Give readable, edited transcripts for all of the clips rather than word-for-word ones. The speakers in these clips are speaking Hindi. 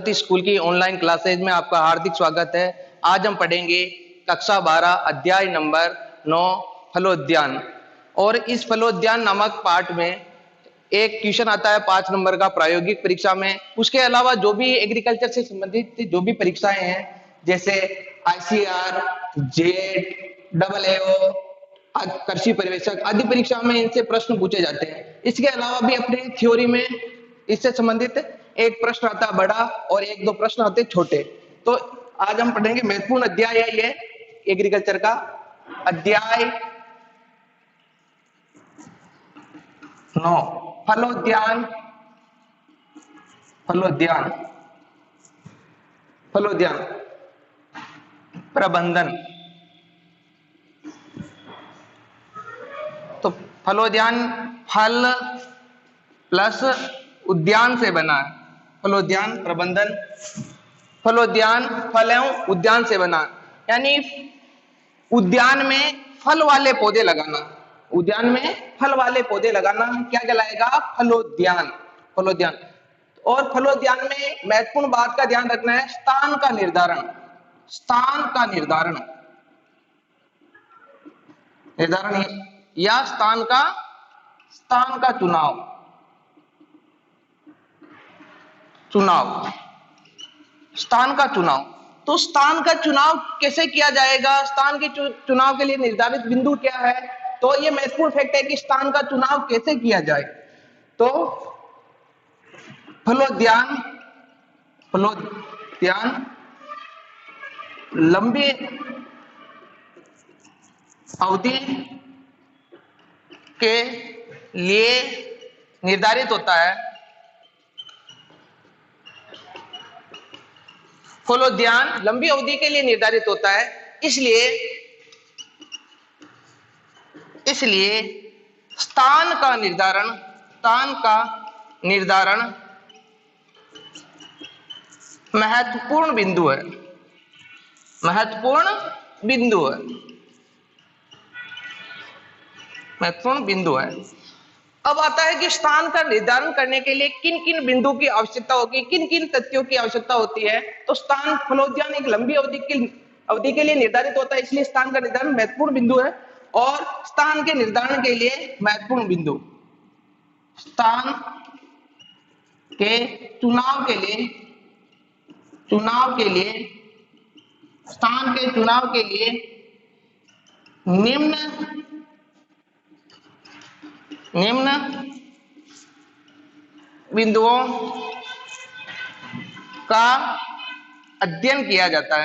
प्रगति स्कूल की ऑनलाइन क्लासेज में आपका हार्दिक स्वागत है। आज हम पढ़ेंगे कक्षा 12 अध्याय नंबर 9 फलोद्यान। और इस फलोद्यान नामक पाठ में एक क्वेश्चन आता है 5 नंबर का प्रायोगिक परीक्षा में। उसके अलावा जो भी एग्रीकल्चर से संबंधित जो भी परीक्षाएं हैं जैसे ICR, जेट, AAO, कृषि पर्यवेक्षक आदि परीक्षा में इनसे प्रश्न पूछे जाते हैं। इसके अलावा भी अपने थ्योरी में इससे संबंधित एक प्रश्न आता है बड़ा और एक दो प्रश्न आते हैं छोटे। तो आज हम पढ़ेंगे महत्वपूर्ण अध्याय है ये एग्रीकल्चर का अध्याय 9 फलोद्यान। फलोद्यान फलोद्यान प्रबंधन। तो फलोद्यान फल प्लस उद्यान से बना है। फलोद्यान प्रबंधन, फलोद्यान फल एवं उद्यान से बना, यानी उद्यान में फल वाले पौधे लगाना। उद्यान में फल वाले पौधे लगाना क्या कहलाएगा? फलोद्यान। फलोद्यान। और फलोद्यान में महत्वपूर्ण बात का ध्यान रखना है, स्थान का निर्धारण। स्थान का निर्धारण या स्थान का चुनाव। स्थान का चुनाव। तो स्थान का चुनाव कैसे किया जाएगा? स्थान के चुनाव के लिए निर्धारित बिंदु क्या है? तो ये महत्वपूर्ण फैक्ट है कि स्थान का चुनाव कैसे किया जाए। तो फलोद्यान लंबी अवधि के लिए निर्धारित होता है। फलोद्यान लंबी अवधि के लिए निर्धारित होता है, इसलिए स्थान का निर्धारण महत्वपूर्ण बिंदु है। महत्वपूर्ण बिंदु है। अब आता है कि स्थान का निर्धारण करने के लिए किन किन बिंदु की आवश्यकता होगी, किन किन तथ्यों की आवश्यकता होती है। तो स्थान फलोद्यान एक लंबी अवधि के लिए निर्धारित होता है, इसलिए स्थान का निर्धारण महत्वपूर्ण बिंदु है। और स्थान के निर्धारण के लिए महत्वपूर्ण बिंदु, स्थान के चुनाव के लिए स्थान के चुनाव के लिए निम्न बिंदुओं का अध्ययन किया जाता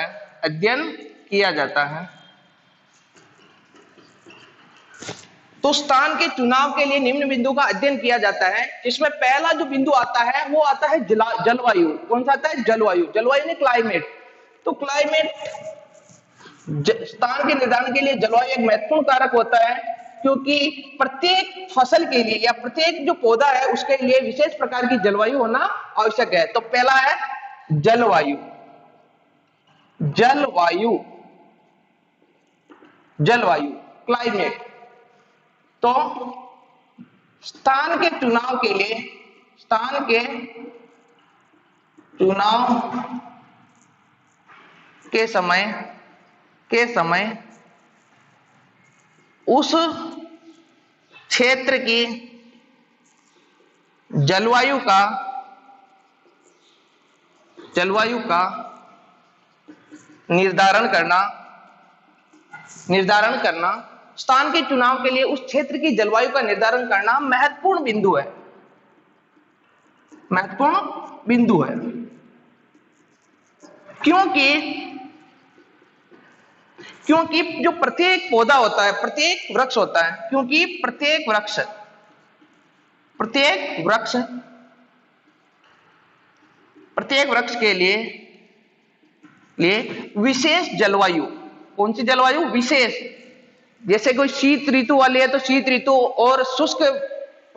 है। तो स्थान के चुनाव के लिए निम्न बिंदु का अध्ययन किया जाता है, जिसमें पहला जो बिंदु आता है वो आता है जलवायु। कौन सा आता है? जलवायु ने क्लाइमेट। तो क्लाइमेट स्थान के निर्धारण के लिए जलवायु एक महत्वपूर्ण कारक होता है, क्योंकि प्रत्येक फसल के लिए या प्रत्येक जो पौधा है उसके लिए विशेष प्रकार की जलवायु होना आवश्यक है। तो पहला है जलवायु। क्लाइमेट। तो स्थान के चुनाव के समय उस क्षेत्र की जलवायु का निर्धारण करना स्थान के चुनाव के लिए उस क्षेत्र की जलवायु का निर्धारण करना महत्वपूर्ण बिंदु है। क्योंकि जो प्रत्येक पौधा होता है, प्रत्येक वृक्ष होता है, क्योंकि प्रत्येक वृक्ष के लिए विशेष जलवायु। कौन सी जलवायु? विशेष। जैसे कोई शीत ऋतु वाली है तो शीत ऋतु, और शुष्क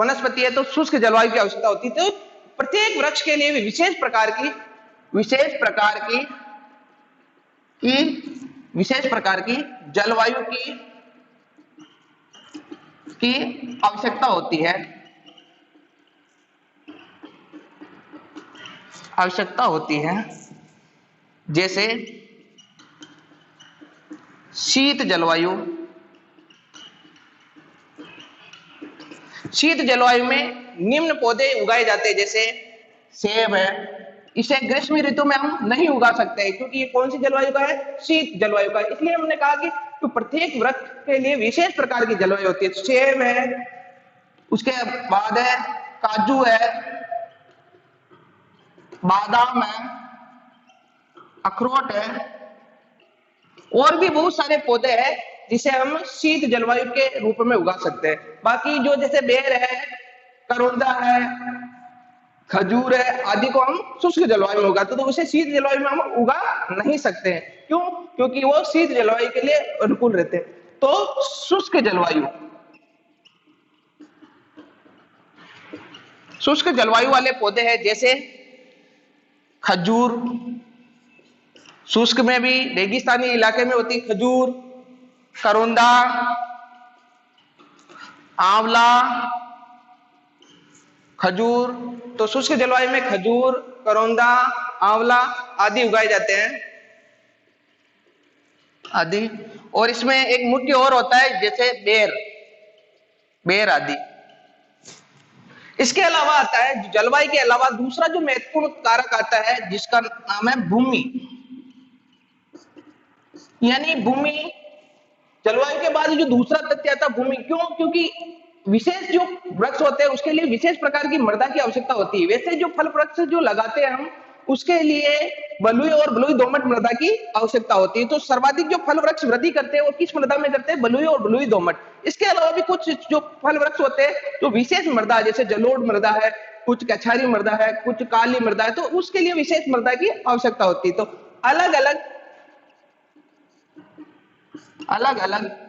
वनस्पति है तो शुष्क जलवायु की आवश्यकता होती है। तो प्रत्येक वृक्ष के लिए विशेष प्रकार की जलवायु की आवश्यकता होती है। आवश्यकता होती है, जैसे शीत जलवायु। शीत जलवायु में निम्न पौधे उगाए जाते हैं, जैसे सेब है। इसे ग्रीष्म ऋतु में हम नहीं उगा सकते क्योंकि ये कौन सी जलवायु का है, शीत जलवायु का है। इसलिए हमने कहा कि तो प्रत्येक वृक्ष के लिए विशेष प्रकार की जलवायु होती है। सेब है, उसके बाद है काजू है, बादाम है, अखरोट है, और भी बहुत सारे पौधे हैं जिसे हम शीत जलवायु के रूप में उगा सकते हैं। बाकी जो जैसे बेर है, करौंदा है, खजूर है आदि को हम शुष्क जलवायु में उगाते हैं, तो उसे शीत जलवायु में हम उगा नहीं सकते हैं। क्यों? क्योंकि वो शीत जलवायु के लिए अनुकूल रहते हैं। तो शुष्क जलवायु, शुष्क जलवायु वाले पौधे हैं जैसे खजूर, शुष्क में भी रेगिस्तानी इलाके में होती खजूर, करौंदा, आंवला, खजूर। तो शुष्क जलवायु में खजूर, करौंदा, आंवला आदि उगाए जाते हैं आदि। और इसमें एक मुख्य और होता है जैसे बेर, बेर आदि। इसके अलावा आता है जलवायु के अलावा दूसरा जो महत्वपूर्ण कारक आता है जिसका नाम है भूमि। यानी भूमि, जलवायु के बाद जो दूसरा तथ्य आता है भूमि। क्यों? क्योंकि विशेष जो वृक्ष होते हैं उसके लिए विशेष प्रकार की मृदा की आवश्यकता होती है। वैसे जो फल वृक्ष जो लगाते हैं हम, उसके लिए बलुई और बलुई दोमट मृदा की आवश्यकता होती है। तो सर्वाधिक जो फल वृक्ष वृद्धि करते हैं वो किस मृदा में करते हैं? बलुई और बलुई दोमट। इसके अलावा भी कुछ जो फल वृक्ष होते हैं जो विशेष मृदा, जैसे जलोढ़ मृदा है, कुछ कछारी मृदा है, कुछ काली मृदा है, तो उसके लिए विशेष मृदा की आवश्यकता होती है। तो अलग अलग अलग अलग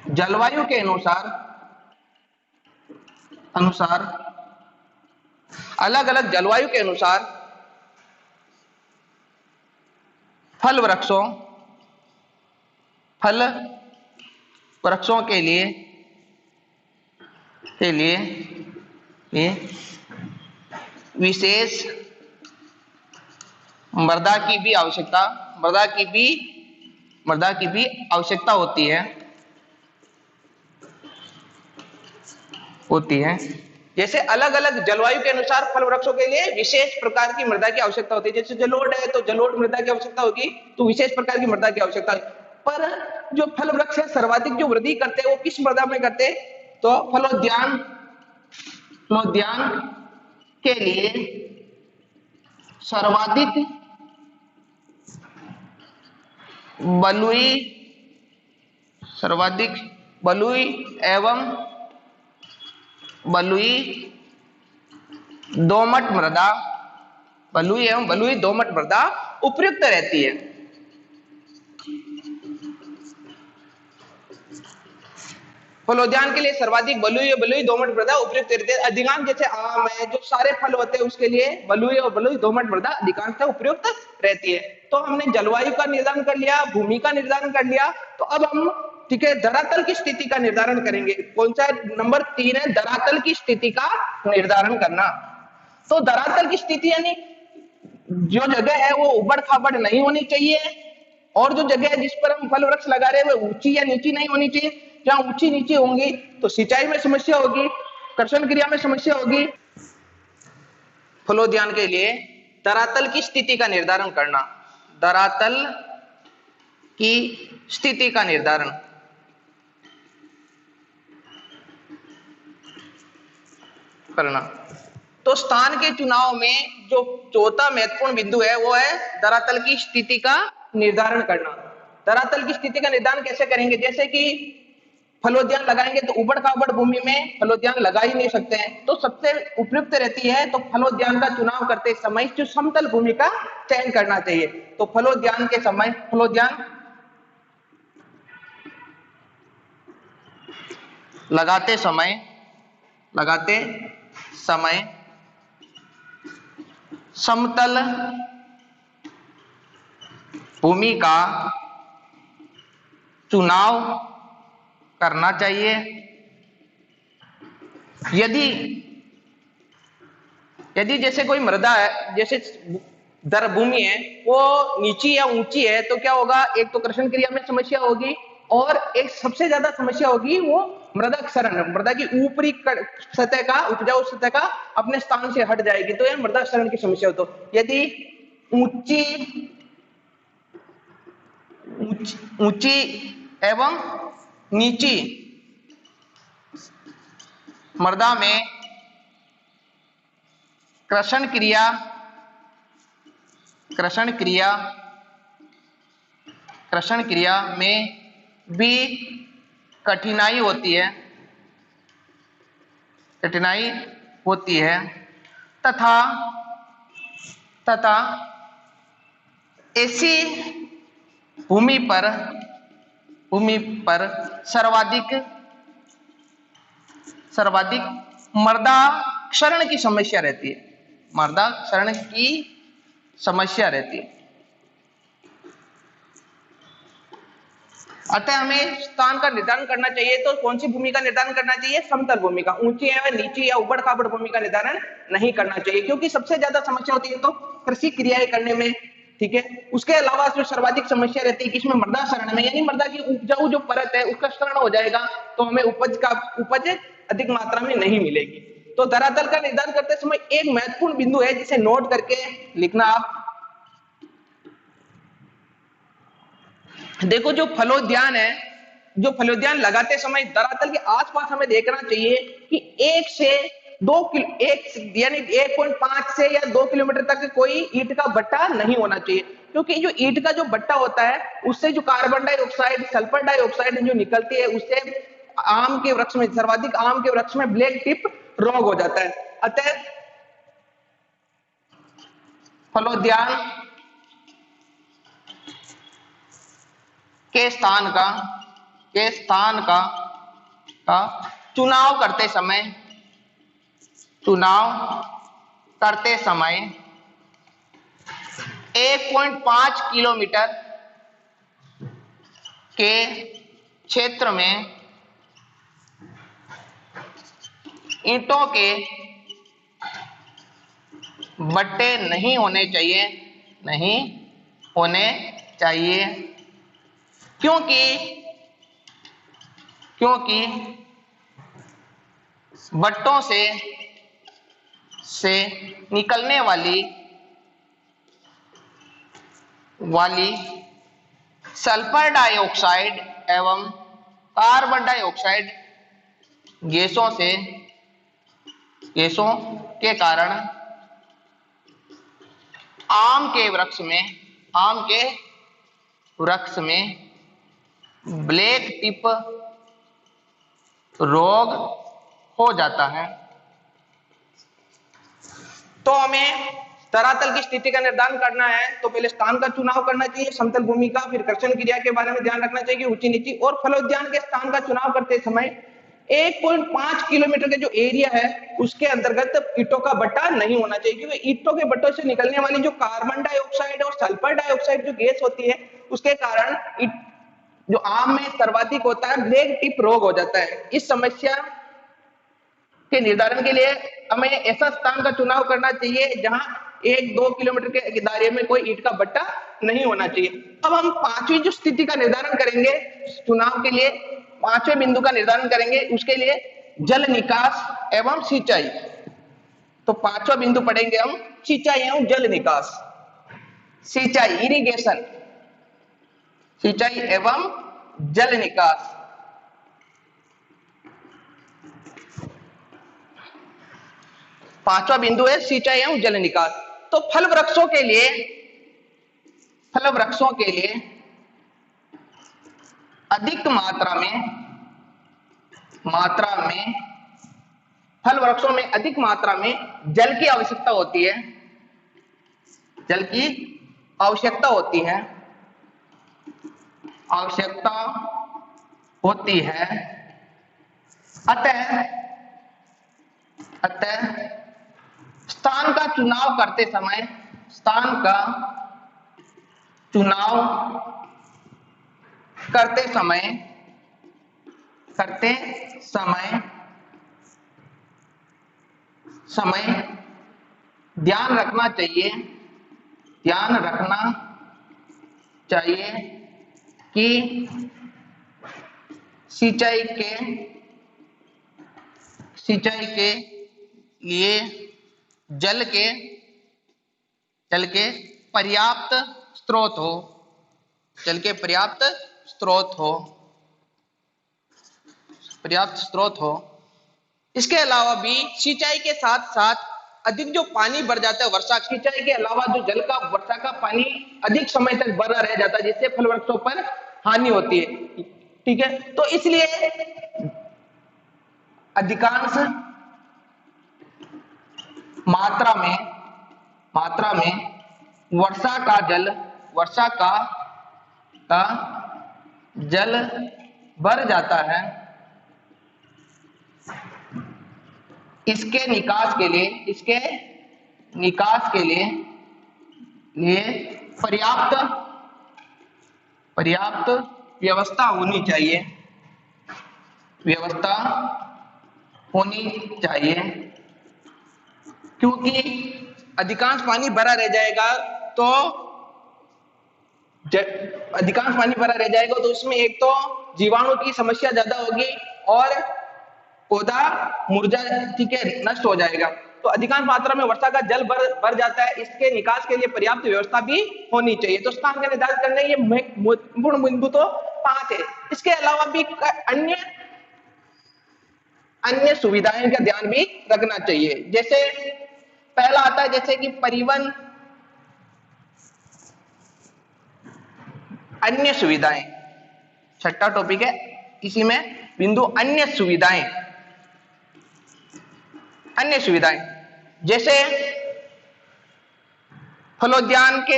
जलवायु के अनुसार अनुसार अलग अलग जलवायु के अनुसार फल वृक्षों के लिए ये विशेष मृदा की भी आवश्यकता आवश्यकता होती है। जैसे अलग अलग जलवायु के अनुसार फल वृक्षों के लिए विशेष प्रकार की मृदा की आवश्यकता होती है। जैसे जलोढ़ है तो जलोढ़ मृदा की आवश्यकता होगी, तो विशेष प्रकार की मृदा की आवश्यकता है। पर जो फल वृक्ष है सर्वाधिक जो वृद्धि करते हैं वो किस मृदा में करते हैं? तो फलोद्यान के लिए सर्वाधिक बलुई एवं बलुई दोमट मृदा उपयुक्त रहती है। फलोद्यान के लिए सर्वाधिक बलुई और बलुई दोमट मृदा उपयुक्त रहती है। अधिकांश जैसे आम है, जो सारे फल होते हैं उसके लिए बलुई और बलुई दोमट मृदा अधिकांशतः उपयुक्त रहती है। तो हमने जलवायु का निर्धारण कर लिया, भूमि का निर्धारण कर लिया। तो अब हम ठीक है धरातल की स्थिति का निर्धारण करेंगे। कौन सा? नंबर 3 है धरातल की स्थिति का निर्धारण करना। तो धरातल की स्थिति यानी जो जगह है वो उबड़ खाबड़ नहीं होनी चाहिए, और जो जगह है जिस पर हम फल वृक्ष लगा रहे हैं वो ऊंची या नीची नहीं होनी चाहिए। जहां ऊंची नीची होंगी तो सिंचाई में समस्या होगी, कर्षण क्रिया में समस्या होगी। फलोद्यान के लिए धरातल की स्थिति का निर्धारण करना, धरातल की स्थिति का निर्धारण करना। तो स्थान के चुनाव में जो चौथा महत्वपूर्ण बिंदु है वो है धरातल की स्थिति का निर्धारण करना। धरातल की स्थिति का निर्धारण कैसे करेंगे? जैसे कि फलोद्यान लगाएंगे तो उबड़ खाबड़ भूमि में फलोद्यान लगा ही नहीं सकते हैं, तो सबसे उपयुक्त रहती है तो फलोद्यान का चुनाव करते समय जो समतल भूमि का चयन करना चाहिए। तो फलोद्यान लगाते समय समतल भूमि का चुनाव करना चाहिए। यदि जैसे कोई मृदा है, जैसे दर भूमि है वो नीची या ऊंची है, तो क्या होगा, एक तो कृषण क्रिया में समस्या होगी और एक सबसे ज्यादा समस्या होगी वो मृदा क्षरण, मृदा की ऊपरी सतह का, उपजाऊ सतह का अपने स्थान से हट जाएगी, तो यह मृदा क्षरण की समस्या हो। तो यदि ऊंची ऊंची एवं नीची मृदा में कृषण क्रिया में भी कठिनाई होती है तथा ऐसी भूमि पर सर्वाधिक मृदा क्षरण की समस्या रहती है, अतः हमें स्थान का निर्धारण करना चाहिए। तो कौन सी भूमि का निर्धारण करना चाहिए, समतल भूमि का। ऊंची या नीची या उबड़ खाबड़ भूमि का निर्धारण नहीं करना चाहिए, क्योंकि सबसे ज्यादा समस्या होती है तो कृषि क्रियाएं करने में, ठीक है। उसके अलावा जो सर्वाधिक समस्या रहती है कि इसमें मृदा क्षरण में, यानी मृदा की उपजाऊ जो परत है उसका क्षरण हो जाएगा, तो हमें उपज अधिक मात्रा में नहीं मिलेगी। तो धरातल का निर्धारण करते समय एक महत्वपूर्ण बिंदु है जिसे नोट करके लिखना आप। देखो जो फलोद्यान है, जो फलोद्यान लगाते समय धरातल के आसपास हमें देखना चाहिए कि 1 से 2 यानी 1.5 से या 2 किलोमीटर तक कोई ईंट का भट्टा नहीं होना चाहिए, क्योंकि जो ईंट का जो भट्टा होता है उससे जो कार्बन डाइऑक्साइड, सल्फर डाइऑक्साइड जो निकलती है, उससे आम के वृक्ष में, सर्वाधिक आम के वृक्ष में ब्लैक टिप रोग हो जाता है। अतः फलोद्यान के स्थान का चुनाव करते समय 1.5 किलोमीटर के क्षेत्र में ईंटों के भट्टे नहीं होने चाहिए, क्योंकि भट्टों से निकलने वाली सल्फर डाइऑक्साइड एवं कार्बन डाइऑक्साइड गैसों के कारण आम के वृक्ष में ब्लैक टिप रोग हो जाता है। तो हमें धरातल की स्थिति का निर्धारण करना है, तो पहले स्थान का चुनाव करना चाहिए, समतल भूमि का, फिर कृषण क्रिया के बारे में ध्यान रखना चाहिए कि ऊंची नीची, और फलोद्यान के स्थान का चुनाव करते समय 1.5 किलोमीटर का जो एरिया है उसके अंतर्गत ईंटों का भट्टा नहीं होना चाहिए, क्योंकि ईंटों के भट्टों से निकलने वाली जो कार्बन डाइऑक्साइड और सल्फर डाइऑक्साइड जो गैस होती है उसके कारण जो आम में सर्वाधिक होता है ब्लैक टिप रोग हो जाता है। इस समस्या के निर्धारण के लिए हमें ऐसा स्थान का चुनाव करना चाहिए जहां 1-2 किलोमीटर के दायरे में कोई ईंट का भट्टा नहीं होना चाहिए। अब हम पांचवी जो स्थिति का निर्धारण करेंगे चुनाव के लिए, पांचवें बिंदु का निर्धारण करेंगे, उसके लिए जल निकास एवं सिंचाई। तो पांचवा बिंदु पढ़ेंगे हम सिंचाई एवं जल निकास, सिंचाई इरिगेशन, सिंचाई एवं जल निकास। पांचवा बिंदु है सिंचाई एवं जल निकास। तो फल वृक्षों के लिए अधिक मात्रा में फल वृक्षों में अधिक मात्रा में जल की आवश्यकता होती है, अतः स्थान का चुनाव करते समय ध्यान रखना चाहिए, ध्यान रखना चाहिए कि सिंचाई के लिए जल के पर्याप्त स्रोत हो, जल के पर्याप्त स्रोत हो। इसके अलावा भी सिंचाई के साथ साथ अधिक जो पानी बढ़ जाता है वर्षा, सिंचाई के अलावा जो जल का वर्षा का पानी अधिक समय तक बना रह जाता है, जिससे फल वृक्षों पर हानि होती है। ठीक है, तो इसलिए अधिकांश मात्रा में वर्षा का जल भर जाता है। इसके निकास के लिए पर्याप्त व्यवस्था होनी चाहिए, क्योंकि अधिकांश पानी भरा रह जाएगा तो उसमें एक तो जीवाणु की समस्या ज्यादा होगी और पौधा मुरझा, ठीक है, नष्ट हो जाएगा। तो अधिकांश मात्रा में वर्षा का जल भर जाता है, इसके निकास के लिए पर्याप्त व्यवस्था भी होनी चाहिए। तो स्थान का निर्धारित करने ये महत्वपूर्ण बिंदु तो 5 है। इसके अलावा भी अन्य सुविधाएं का ध्यान भी रखना चाहिए। जैसे पहला आता है जैसे कि परिवहन, अन्य सुविधाएं, छठा टॉपिक है इसी में बिंदु अन्य सुविधाएं जैसे फलोद्यान के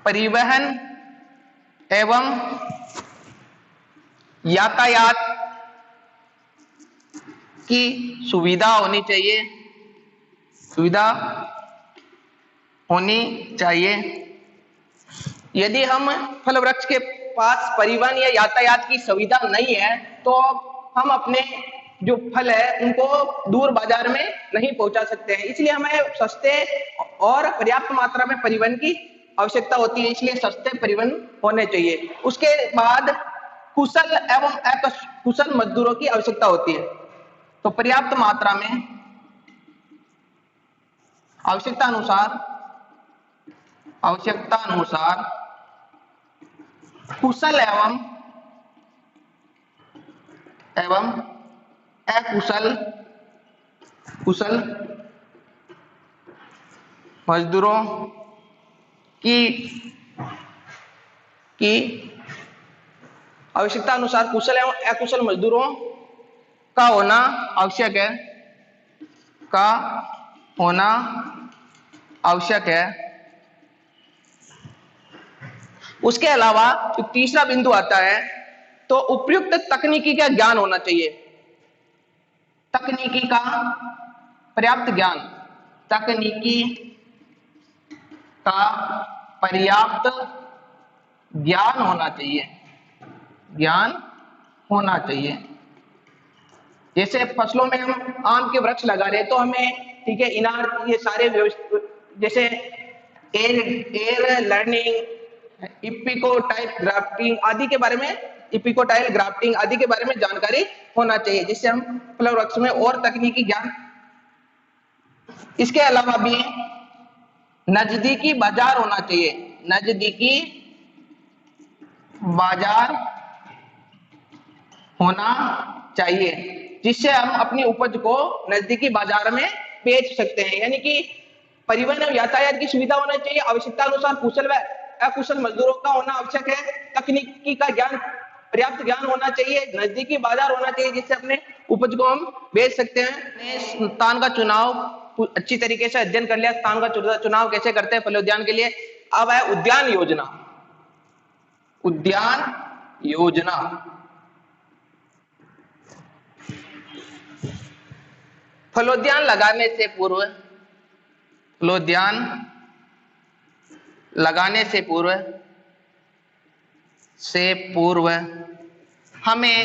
परिवहन एवं यातायात की सुविधा होनी चाहिए। यदि हम फल वृक्ष के पास परिवहन या यातायात की सुविधा नहीं है तो हम अपने जो फल है उनको दूर बाजार में नहीं पहुंचा सकते हैं। इसलिए हमें सस्ते और पर्याप्त मात्रा में परिवहन की आवश्यकता होती है, इसलिए सस्ते परिवहन होने चाहिए। उसके बाद कुशल एवं अकुशल मजदूरों की आवश्यकता होती है। तो पर्याप्त मात्रा में आवश्यकता अनुसार कुशल एवं कुशल मजदूरों की आवश्यकता अनुसार कुशल एवं अकुशल मजदूरों का होना आवश्यक है। उसके अलावा जो तीसरा बिंदु आता है तो उपयुक्त तकनीकी का ज्ञान होना चाहिए। तकनीकी का पर्याप्त ज्ञान होना चाहिए। जैसे फसलों में हम आम के वृक्ष लगा रहे हैं तो हमें, ठीक है, इनार, ये सारे जैसे एयर लर्निंग, इपिकोटाइल ग्राफ्टिंग आदि के बारे में जानकारी होना चाहिए, जिससे हम फल वृक्ष में और तकनीकी ज्ञान। इसके अलावा भी नजदीकी बाजार होना चाहिए, जिससे हम अपनी उपज को नजदीकी बाजार में बेच सकते हैं। यानी कि परिवहन और यातायात की सुविधा होना चाहिए, आवश्यकता अनुसार कुशल व अकुशल मजदूरों का होना आवश्यक है, तकनीकी का पर्याप्त ज्ञान होना चाहिए, नजदीकी बाजार होना चाहिए, जिससे अपने उपज को हम बेच सकते हैं। स्थान का चुनाव अच्छी तरीके से अध्ययन कर लिया, स्थान का चुनाव कैसे करते हैं फलोद्यान के लिए। अब है उद्यान योजना। फलोद्यान लगाने से पूर्व हमें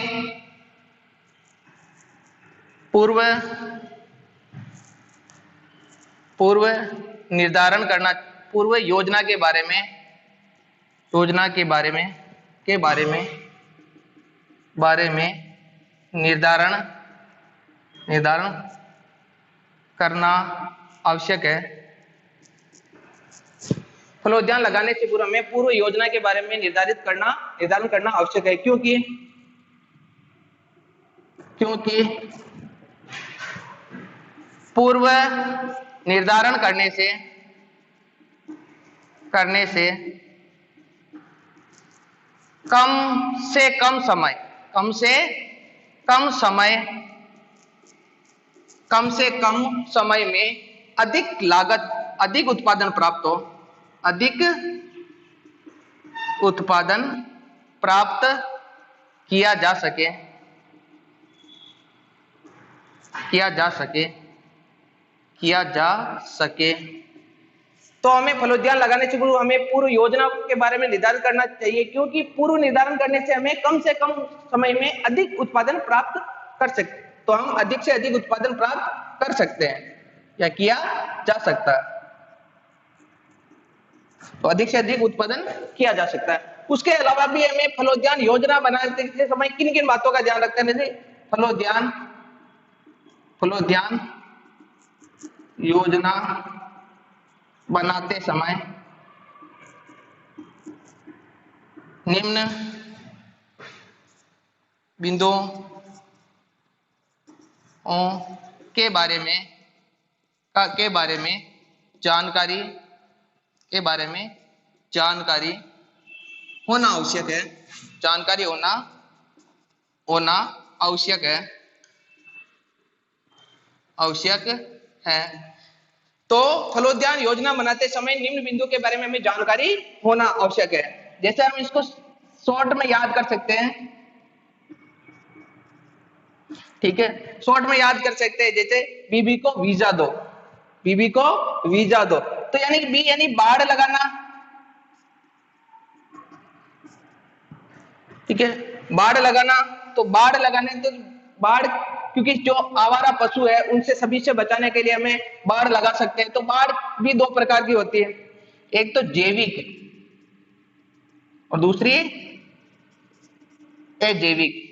पूर्व निर्धारण करना, पूर्व योजना के बारे में, योजना के बारे में, बारे में निर्धारण करना आवश्यक है। फलोद्यान लगाने से पूर्व हमें पूर्व योजना के बारे में निर्धारण करना आवश्यक है, क्योंकि पूर्व निर्धारण करने से कम से कम समय में अधिक लागत, अधिक उत्पादन प्राप्त किया जा सके। तो हमें फलोद्यान लगाने से पूर्व हमें पूर्व योजना के बारे में निर्धारित करना चाहिए, क्योंकि पूर्व निर्धारण करने से हमें कम से कम समय में अधिक उत्पादन प्राप्त कर सकते, तो हम अधिक से अधिक उत्पादन प्राप्त कर सकते हैं या किया जा सकता है। तो अधिक से अधिक उत्पादन किया जा सकता है। उसके अलावा भी हमें फलोद्यान योजना बनाते समय किन किन बातों का ध्यान रखना है? फलोद्यान योजना बनाते समय निम्न बिंदुओं के बारे में जानकारी होना आवश्यक है। आवश्यक है। तो फलोद्यान योजना बनाते समय निम्न बिंदु के बारे में हमें जानकारी होना आवश्यक है। जैसे हम इसको शॉर्ट में याद कर सकते हैं, ठीक है, शॉर्ट में याद कर सकते हैं। जैसे बीबी को वीजा दो, तो यानी बी यानी बाड़ लगाना, ठीक है, बाड़ लगाना। तो बाड़ लगाने तो बाढ़, क्योंकि जो आवारा पशु है उनसे सभी से बचाने के लिए हमें बाड़ लगा सकते हैं। तो बाड़ भी दो प्रकार की होती है, एक तो जैविक और दूसरी अजैविक।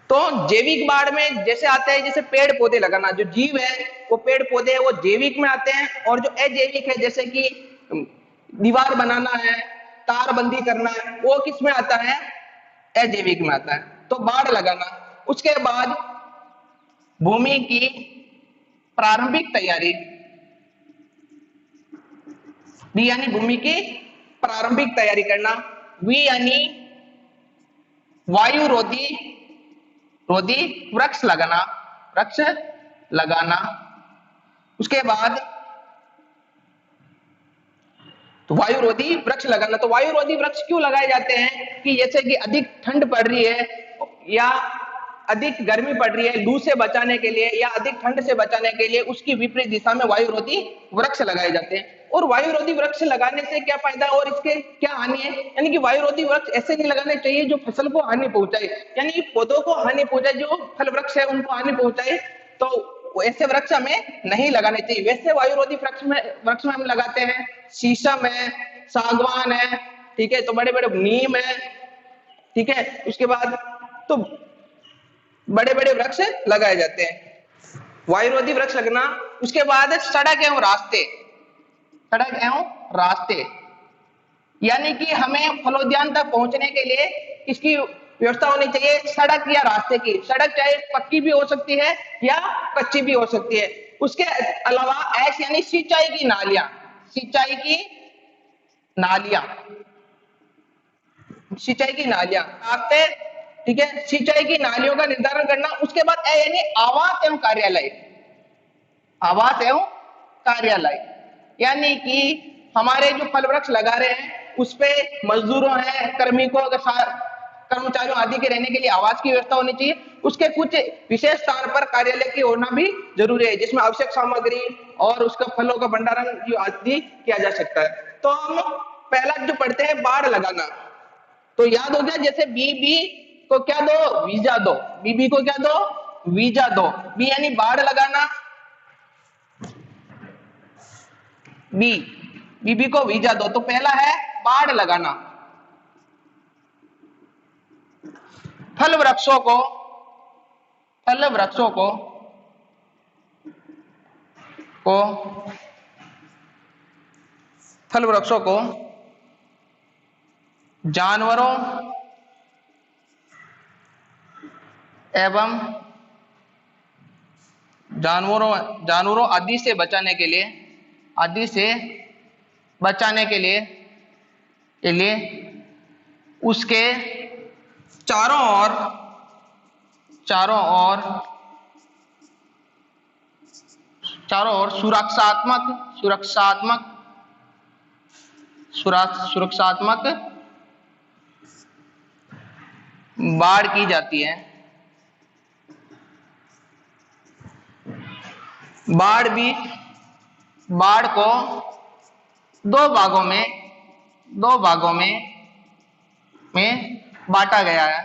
तो जैविक बाढ़ में जैसे आते हैं, जैसे पेड़ पौधे लगाना, जो जीव है वो पेड़ पौधे है वो जैविक में आते हैं। और जो अजैविक है, जैसे कि दीवार बनाना है, तारबंदी करना है, वो किस में आता है? अजैविक में आता है। तो बाढ़ लगाना। उसके बाद भूमि की प्रारंभिक तैयारी, बी यानी भूमि की प्रारंभिक तैयारी करना, वी यानी वायु रोधी वृक्ष लगाना। उसके बाद तो वायु रोधी वृक्ष लगाना। तो वायु रोधी वृक्ष क्यों लगाए जाते हैं? कि जैसे कि अधिक ठंड पड़ रही है या अधिक गर्मी पड़ रही है, लू से बचाने के लिए या अधिक ठंड से बचाने के लिए उसकी विपरीत दिशा में वायु रोधी वृक्ष लगाए जाते हैं। और वायु रोधी वृक्ष लगाने से क्या फायदा और इसके क्या हानि है? यानी कि वायु रोधी वृक्ष ऐसे नहीं लगाने चाहिए जो फसल को हानि पहुंचाए, यानी पौधों को हानि पहुंचाए, जो फल वृक्ष है उनको हानि पहुंचाए, तो ऐसे वृक्ष हमें नहीं लगाने चाहिए। वैसे वायु रोधी वृक्ष में हम लगाते हैं शीशम है, सागवान है, ठीक है, तो बड़े बड़े नीम है, ठीक है। उसके बाद तो बड़े बड़े वृक्ष लगाए जाते हैं, वायुरोधी वृक्ष लगना। उसके बाद सड़क एवं रास्ते, यानी कि हमें फलोद्यान तक पहुंचने के लिए इसकी व्यवस्था होनी चाहिए सड़क या रास्ते की। सड़क चाहे पक्की भी हो सकती है या कच्ची भी हो सकती है। उसके अलावा एस यानी सिंचाई की नालियां, रास्ते, ठीक है, सिंचाई की नालियों का निर्धारण करना। उसके बाद ए यानी आवास एवं कार्यालय, यानी कि हमारे जो फल वृक्ष लगा रहे हैं उस पे मजदूरों हैं, कर्मचारियों आदि के रहने के लिए आवास की व्यवस्था होनी चाहिए। उसके कुछ विशेष स्थान पर कार्यालय की होना भी जरूरी है, जिसमें आवश्यक सामग्री और उसका फलों का भंडारण आदि किया जा सकता है। तो हम पहला जो पढ़ते हैं बाढ़ लगाना, तो याद हो गया, जैसे बीबी को क्या दो? वीजा दो। बीबी को क्या दो? वीजा दो। बी यानी बाढ़ लगाना, बी, बीबी को वीजा दो। तो पहला है बाड़ लगाना। फल वृक्षों को को फल वृक्षों को जानवरों एवं जानवरों आदि से बचाने के लिए उसके चारों ओर सुरक्षात्मक बाड़ की जाती है। बाड़ को दो भागों में बांटा गया है।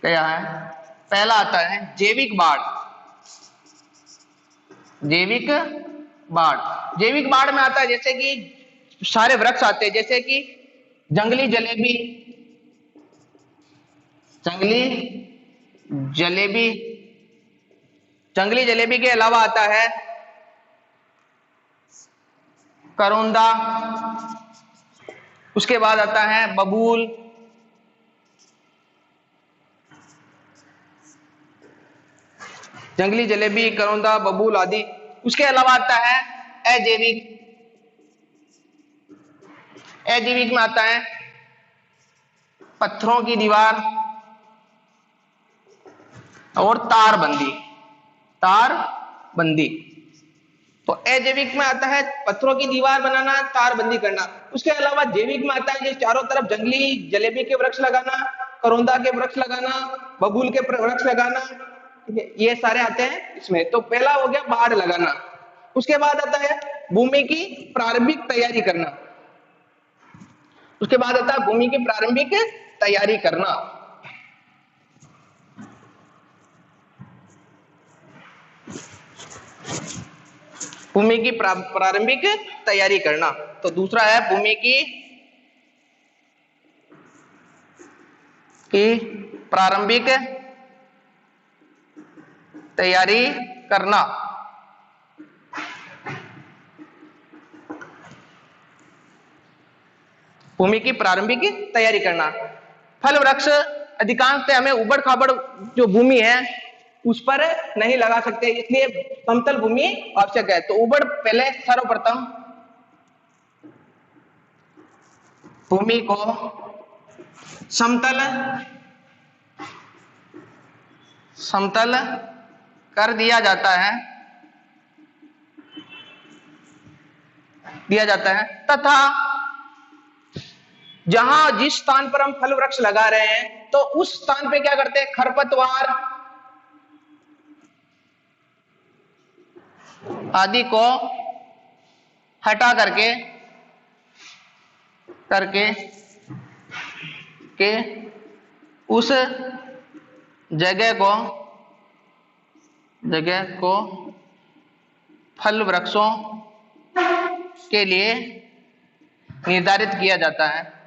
पहला आता है जैविक बाड़ में आता है जैसे कि सारे वृक्ष आते हैं, जैसे कि जंगली जलेबी के अलावा आता है करोंदा, उसके बाद आता है बबूल, जंगली जलेबी, करोंदा, बबूल आदि। उसके अलावा आता है अजैविक में आता है पत्थरों की दीवार और तार बंदी। तो अजैविक में आता है पत्थरों की दीवार बनाना, तार बंदी करना। उसके अलावा जैविक में आता है ये चारों तरफ जंगली जलेबी के वृक्ष लगाना, करोंदा के वृक्ष लगाना, बबूल के वृक्ष लगाना, ये सारे आते हैं इसमें। तो पहला हो गया बाड़ लगाना। उसके बाद आता है भूमि की प्रारंभिक तैयारी करना। भूमि की प्रारंभिक तैयारी करना। तो दूसरा है भूमि की प्रारंभिक तैयारी करना। भूमि की प्रारंभिक तैयारी करना। फल वृक्ष अधिकांशतः हमें उबड़ खाबड़ जो भूमि है उस पर नहीं लगा सकते, इसलिए समतल भूमि आवश्यक है। तो पहले सर्वप्रथम भूमि को समतल कर दिया जाता है तथा जिस स्थान पर हम फल वृक्ष लगा रहे हैं तो उस स्थान पे क्या करते हैं, खरपतवार आदि को हटा करके उस जगह को फल वृक्षों के लिए निर्धारित किया जाता है।